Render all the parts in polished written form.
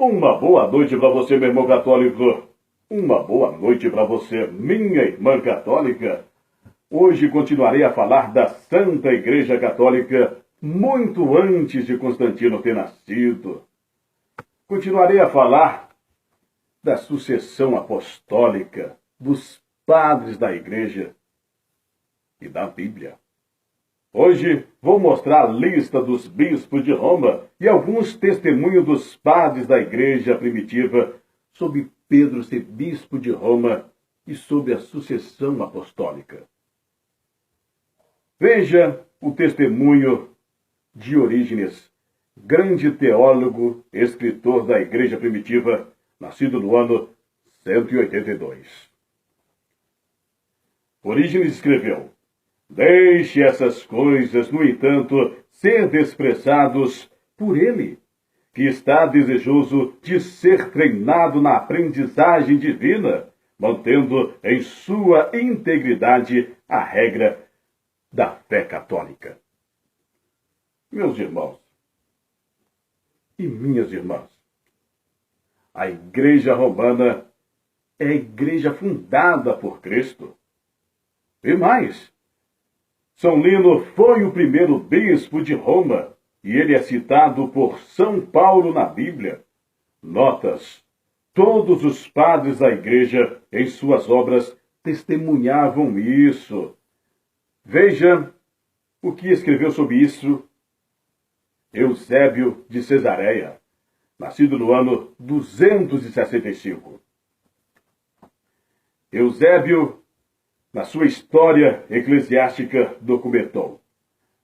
Uma boa noite para você, meu irmão católico. Uma boa noite para você, minha irmã católica. Hoje continuarei a falar da Santa Igreja Católica muito antes de Constantino ter nascido. Continuarei a falar da sucessão apostólica, dos padres da Igreja e da Bíblia. Hoje vou mostrar a lista dos bispos de Roma e alguns testemunhos dos padres da Igreja primitiva sobre Pedro ser bispo de Roma e sobre a sucessão apostólica. Veja o testemunho de Orígenes, grande teólogo, escritor da Igreja primitiva, nascido no ano 182. Orígenes escreveu: deixe essas coisas, no entanto, ser expressados por ele, que está desejoso de ser treinado na aprendizagem divina, mantendo em sua integridade a regra da fé católica. Meus irmãos e minhas irmãs, a Igreja Romana é a igreja fundada por Cristo. E mais, São Lino foi o primeiro bispo de Roma e ele é citado por São Paulo na Bíblia. Notas: todos os padres da Igreja, em suas obras, testemunhavam isso. Veja o que escreveu sobre isso Eusébio de Cesareia, nascido no ano 265. Eusébio, na sua história eclesiástica, documentou: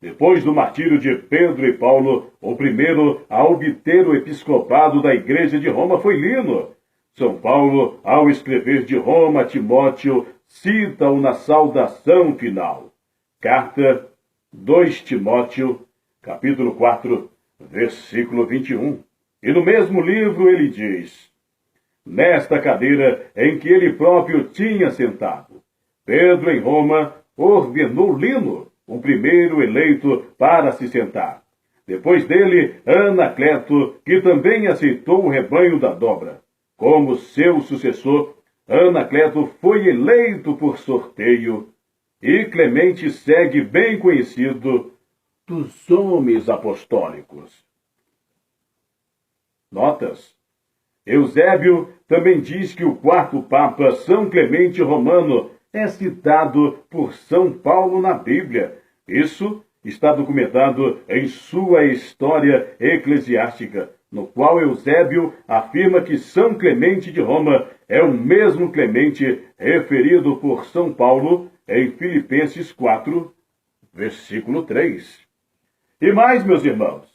depois do martírio de Pedro e Paulo, o primeiro a obter o episcopado da Igreja de Roma foi Lino. São Paulo, ao escrever de Roma a Timóteo, cita-o na saudação final. Carta 2 Timóteo, capítulo 4, versículo 21. E no mesmo livro ele diz: nesta cadeira em que ele próprio tinha sentado, Pedro, em Roma, ordenou Lino, o primeiro eleito, para se sentar. Depois dele, Anacleto, que também aceitou o rebanho da dobra. Como seu sucessor, Anacleto foi eleito por sorteio, e Clemente segue bem conhecido dos homens apostólicos. Notas: Eusébio também diz que o quarto Papa, São Clemente Romano, é citado por São Paulo na Bíblia. Isso está documentado em sua História Eclesiástica, no qual Eusébio afirma que São Clemente de Roma é o mesmo Clemente referido por São Paulo em Filipenses 4, versículo 3. E mais, meus irmãos,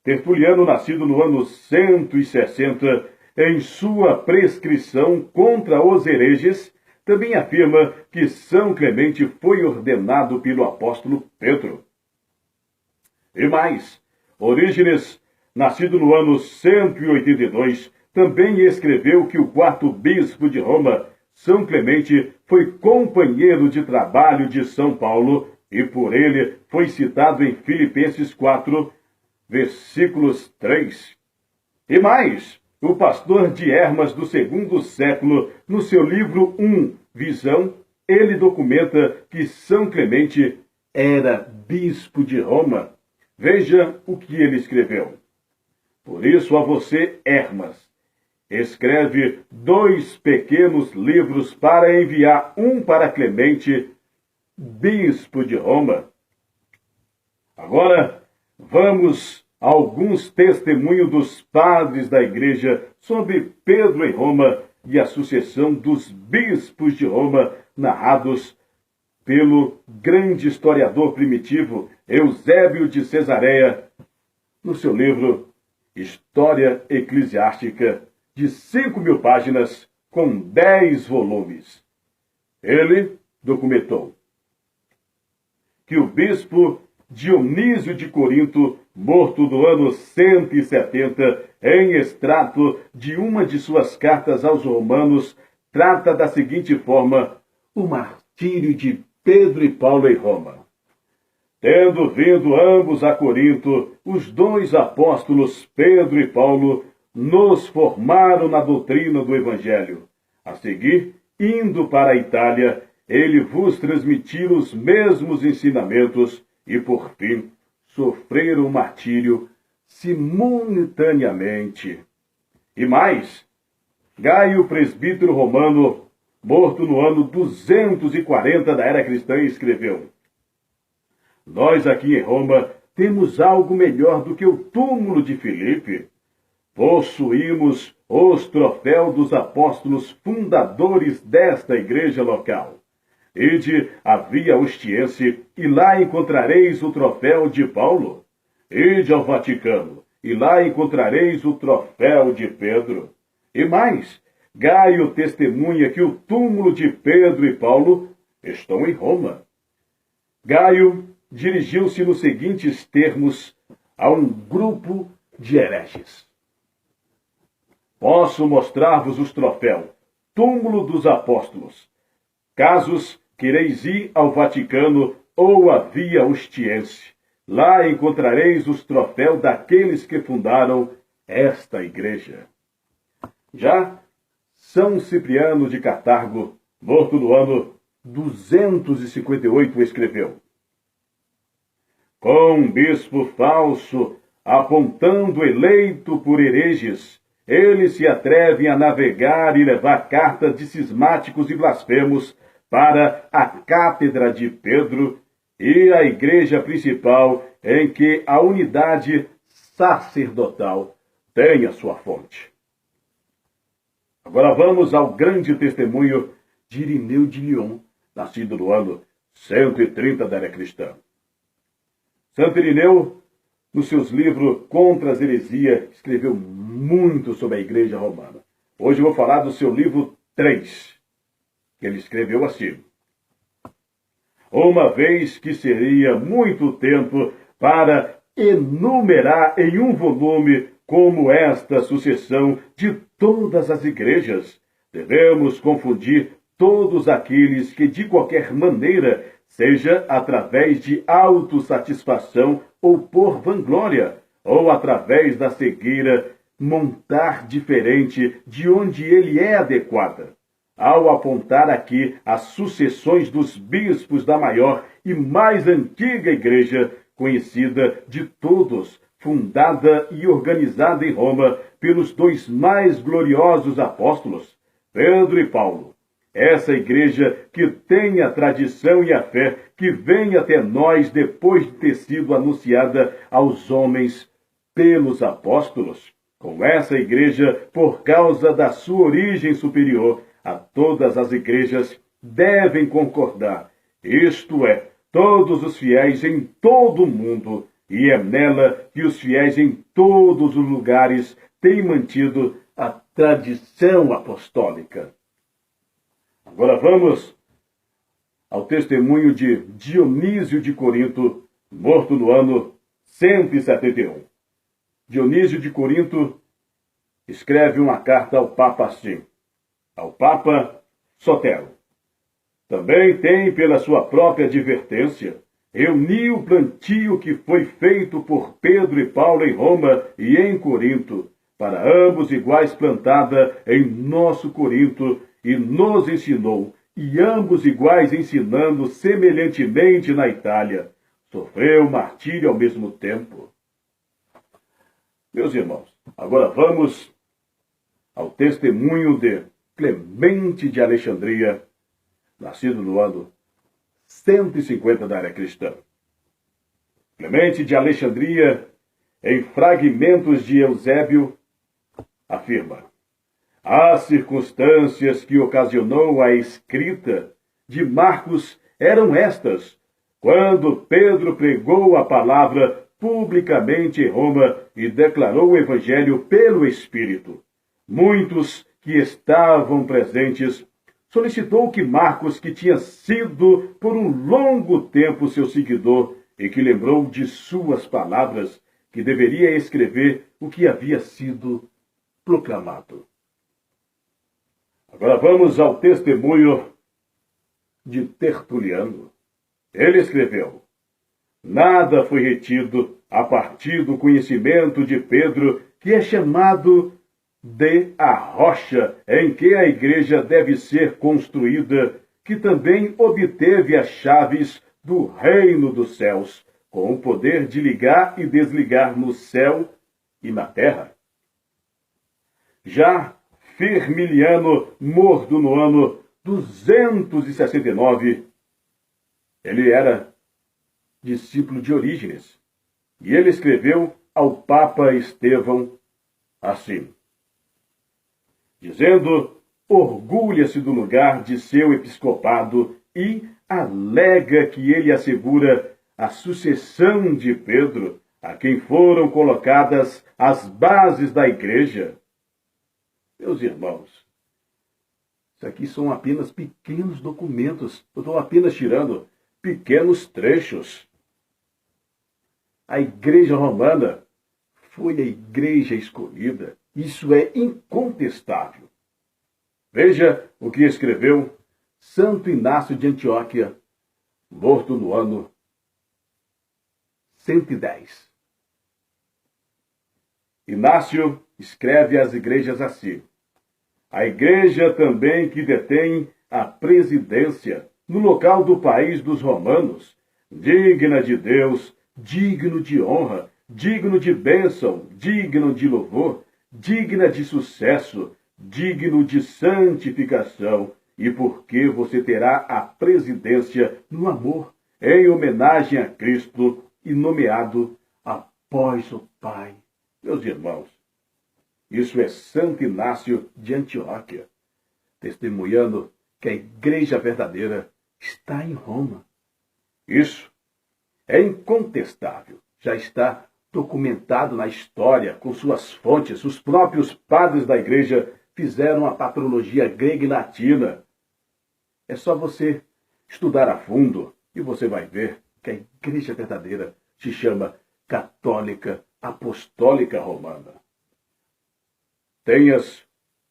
Tertuliano, nascido no ano 160, em sua prescrição contra os hereges, também afirma que São Clemente foi ordenado pelo apóstolo Pedro. E mais, Orígenes, nascido no ano 182, também escreveu que o quarto bispo de Roma, São Clemente, foi companheiro de trabalho de São Paulo e por ele foi citado em Filipenses 4, versículos 3. E mais, o pastor de Hermas do segundo século, no seu livro 1, Visão, ele documenta que São Clemente era bispo de Roma. Veja o que ele escreveu. Por isso a você, Hermas, escreve 2 pequenos livros para enviar, um para Clemente, bispo de Roma. Agora, vamos a alguns testemunhos dos padres da Igreja sobre Pedro em Roma e a sucessão dos bispos de Roma, narrados pelo grande historiador primitivo Eusébio de Cesareia, no seu livro História Eclesiástica, de 5.000 páginas, com 10 volumes. Ele documentou que o bispo Dionísio de Corinto, morto do ano 170, em extrato de uma de suas cartas aos romanos, trata da seguinte forma o martírio de Pedro e Paulo em Roma. Tendo vindo ambos a Corinto, os 2 apóstolos Pedro e Paulo, nos formaram na doutrina do Evangelho. A seguir, indo para a Itália, ele vos transmitiu os mesmos ensinamentos e, por fim, sofreram martírio simultaneamente. E mais, Gaio, presbítero romano, morto no ano 240 da era cristã, escreveu: nós aqui em Roma temos algo melhor do que o túmulo de Filipe. Possuímos os troféus dos apóstolos fundadores desta igreja local. Ide a Via Ostiense, e lá encontrareis o troféu de Paulo. Ide ao Vaticano, e lá encontrareis o troféu de Pedro. E mais, Gaio testemunha que o túmulo de Pedro e Paulo estão em Roma. Gaio dirigiu-se nos seguintes termos a um grupo de hereges: posso mostrar-vos os troféus, túmulo dos apóstolos. Casos quereis ir ao Vaticano ou à Via Ostiense, lá encontrareis os troféus daqueles que fundaram esta igreja. Já São Cipriano de Cartago, morto no ano 258, escreveu: com um bispo falso, apontando eleito por hereges, eles se atrevem a navegar e levar cartas de cismáticos e blasfemos para a cátedra de Pedro e a igreja principal em que a unidade sacerdotal tem a sua fonte. Agora vamos ao grande testemunho de Irineu de Lyon, nascido no ano 130 da era cristã. Santo Irineu, nos seus livros Contra as Heresias, escreveu muito sobre a igreja romana. Hoje eu vou falar do seu livro 3, que ele escreveu assim: uma vez que seria muito tempo para enumerar em um volume como esta sucessão de todas as igrejas, devemos confundir todos aqueles que de qualquer maneira, seja através de autossatisfação ou por vanglória, ou através da cegueira, montar diferente de onde ele é adequada, ao apontar aqui as sucessões dos bispos da maior e mais antiga igreja conhecida de todos, fundada e organizada em Roma pelos dois mais gloriosos apóstolos, Pedro e Paulo. Essa igreja que tem a tradição e a fé que vem até nós depois de ter sido anunciada aos homens pelos apóstolos. Com essa igreja, por causa da sua origem superior a todas as igrejas, devem concordar, isto é, todos os fiéis em todo o mundo, e é nela que os fiéis em todos os lugares têm mantido a tradição apostólica. Agora vamos ao testemunho de Dionísio de Corinto, morto no ano 171. Dionísio de Corinto escreve uma carta ao Papa assim: ao Papa Sotero. Também tem, pela sua própria advertência, reunir o plantio que foi feito por Pedro e Paulo em Roma e em Corinto, para ambos iguais plantada em nosso Corinto, e nos ensinou, e ambos iguais ensinando semelhantemente na Itália, sofreu martírio ao mesmo tempo. Meus irmãos, agora vamos ao testemunho de Clemente de Alexandria, nascido no ano 150 da era cristã. Clemente de Alexandria, em Fragmentos de Eusébio, afirma: as circunstâncias que ocasionou a escrita de Marcos eram estas: quando Pedro pregou a palavra publicamente em Roma e declarou o evangelho pelo Espírito, muitos que estavam presentes solicitou que Marcos, que tinha sido por um longo tempo seu seguidor e que lembrou de suas palavras, que deveria escrever o que havia sido proclamado. Agora vamos ao testemunho de Tertuliano. Ele escreveu: nada foi retido a partir do conhecimento de Pedro, que é chamado de a rocha em que a igreja deve ser construída, que também obteve as chaves do reino dos céus, com o poder de ligar e desligar no céu e na terra. Já Firmiliano, morto no ano 269, ele era discípulo de Orígenes, e ele escreveu ao Papa Estevão assim, dizendo: orgulha-se do lugar de seu episcopado e alega que ele assegura a sucessão de Pedro, a quem foram colocadas as bases da igreja. Meus irmãos, isso aqui são apenas pequenos documentos. Eu estou apenas tirando pequenos trechos. A igreja romana foi a igreja escolhida. Isso é incontestável. Veja o que escreveu Santo Inácio de Antioquia, morto no ano 110. Inácio escreve às igrejas assim: a igreja também que detém a presidência no local do país dos romanos, digna de Deus, digno de honra, digno de bênção, digno de louvor, digna de sucesso, digno de santificação, e porque você terá a presidência no amor, em homenagem a Cristo e nomeado após o Pai. Meus irmãos, isso é Santo Inácio de Antioquia, testemunhando que a igreja verdadeira está em Roma. Isso é incontestável, já está documentado na história, com suas fontes. Os próprios padres da igreja fizeram a patrologia grega e latina. É só você estudar a fundo e você vai ver que a igreja verdadeira se chama Católica Apostólica Romana. Tenhas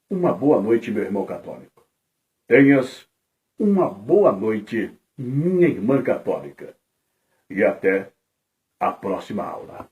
uma boa noite, meu irmão católico. Tenhas uma boa noite, minha irmã católica. E até a próxima aula.